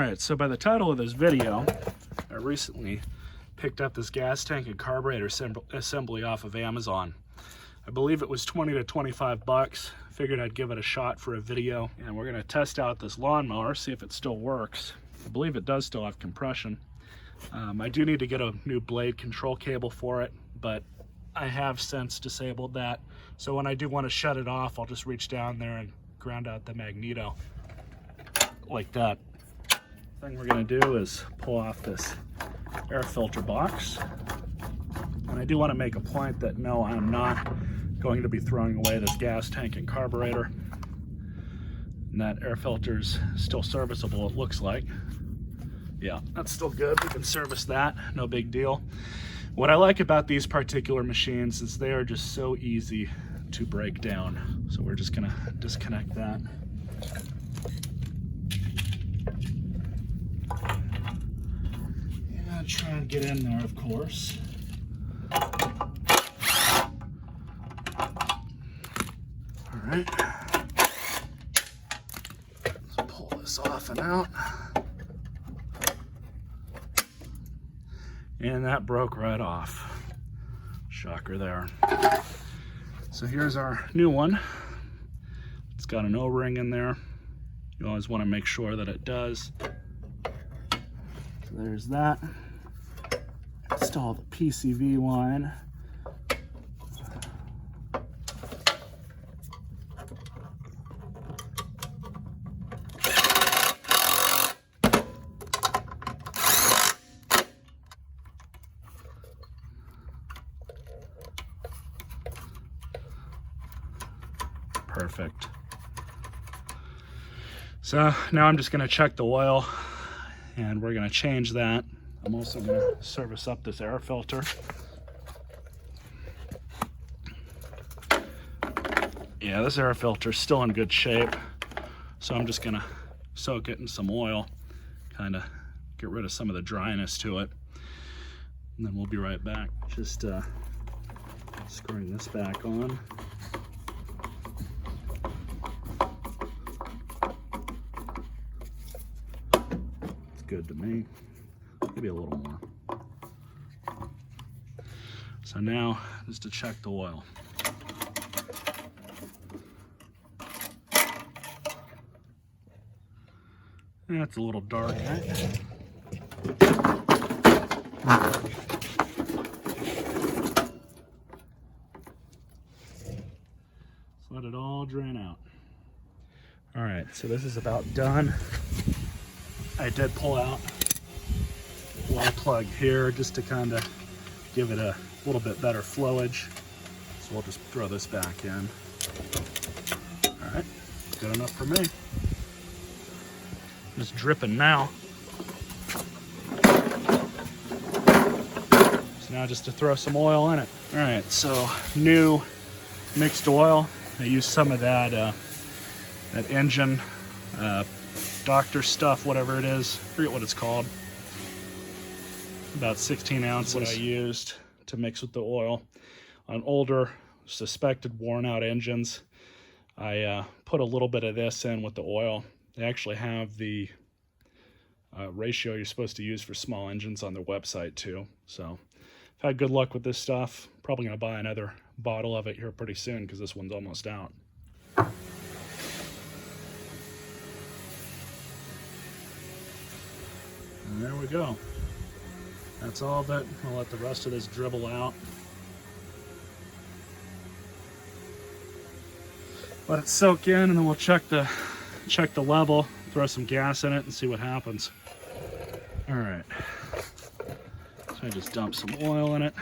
Alright, so by the title of this video, I recently picked up this gas tank and carburetor assembly off of Amazon. I believe it was 20 to 25 bucks. Figured I'd give it a shot for a video, and we're going to test out this lawnmower, see if it still works. I believe it does still have compression. I do need to get a new blade control cable for it, but I have since disabled that. So when I do want to shut it off, I'll just reach down there and ground out the magneto like that. The thing we're going to do is pull off this air filter box. And I do want to make a point that no, I'm not going to be throwing away this gas tank and carburetor. And that air filter's still serviceable, it looks like. Yeah, that's still good. We can service that, no big deal. What I like about these particular machines is they are just so easy to break down. So we're just gonna disconnect that. And try and get in there, of course. All right. Let's pull this off and out. And that broke right off. Shocker there. So here's our new one. It's got an O-ring in there. You always want to make sure that it does. So there's that. Install the PCV line. Perfect. So now I'm just going to check the oil, and we're going to change that. I'm also going to service up this air filter. Yeah, this air filter is still in good shape, so I'm just going to soak it in some oil, kind of get rid of some of the dryness to it, and then we'll be right back. Just screwing this back on. Good to me, maybe a little more. So now just to check the oil. That's a little dark, right? Let's let it all drain out. All right, so this is about done. I did pull out the oil plug here just to kind of give it a little bit better flowage. So we'll just throw this back in. All right, good enough for me. Just dripping now. So now just to throw some oil in it. All right, so new mixed oil. I used some of that engine doctor stuff, whatever it is, I forget what it's called. About 16 ounces what I used to mix with the oil. On older suspected worn out engines, I put a little bit of this in with the oil. They actually have the ratio you're supposed to use for small engines on their website too. So I've had good luck with this stuff. Probably gonna buy another bottle of it here pretty soon because this one's almost out. And there we go. That's all of it. I'll let the rest of this dribble out. Let it soak in, and then we'll check the level, throw some gas in it, and see what happens. All right. So I just dumped some oil in it.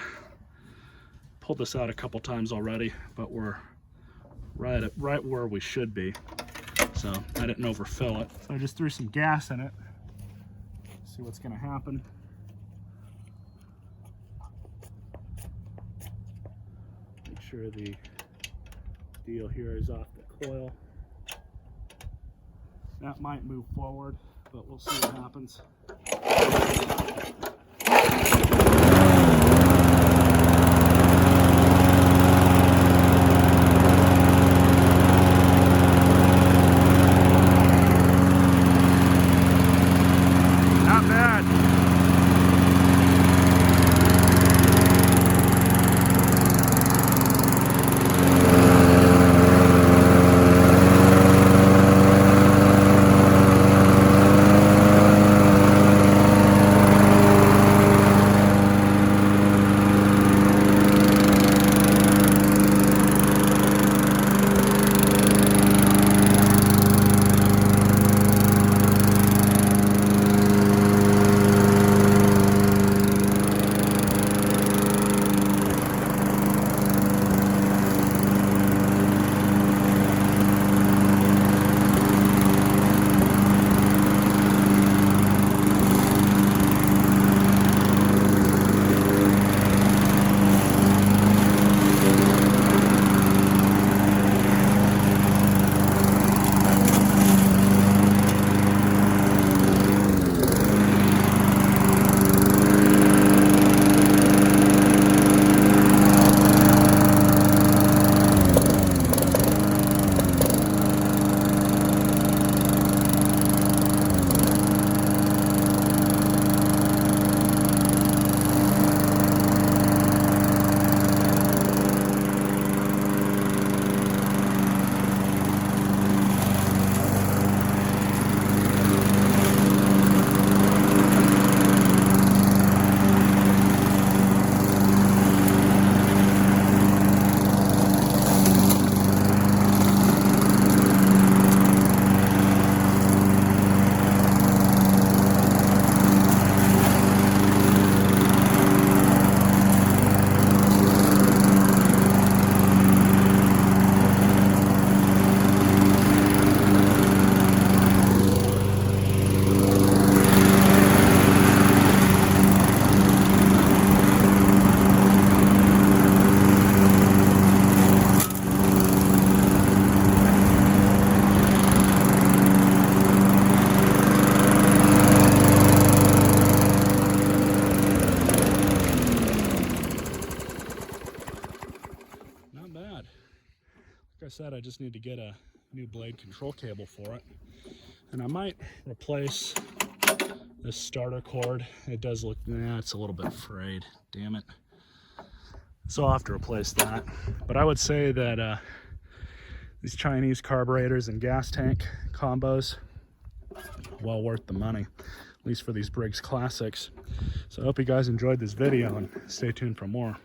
Pulled this out a couple times already, but we're right where we should be. So I didn't overfill it. So I just threw some gas in it. See what's going to happen. Make sure the deal here is off the coil. That might move forward, but we'll see what happens. just need to get a new blade control cable for it. And I might replace this starter cord. It does look, it's a little bit frayed, damn it. So I'll have to replace that. But I would say that these Chinese carburetors and gas tank combos, well worth the money, at least for these Briggs Classics. So I hope you guys enjoyed this video and stay tuned for more.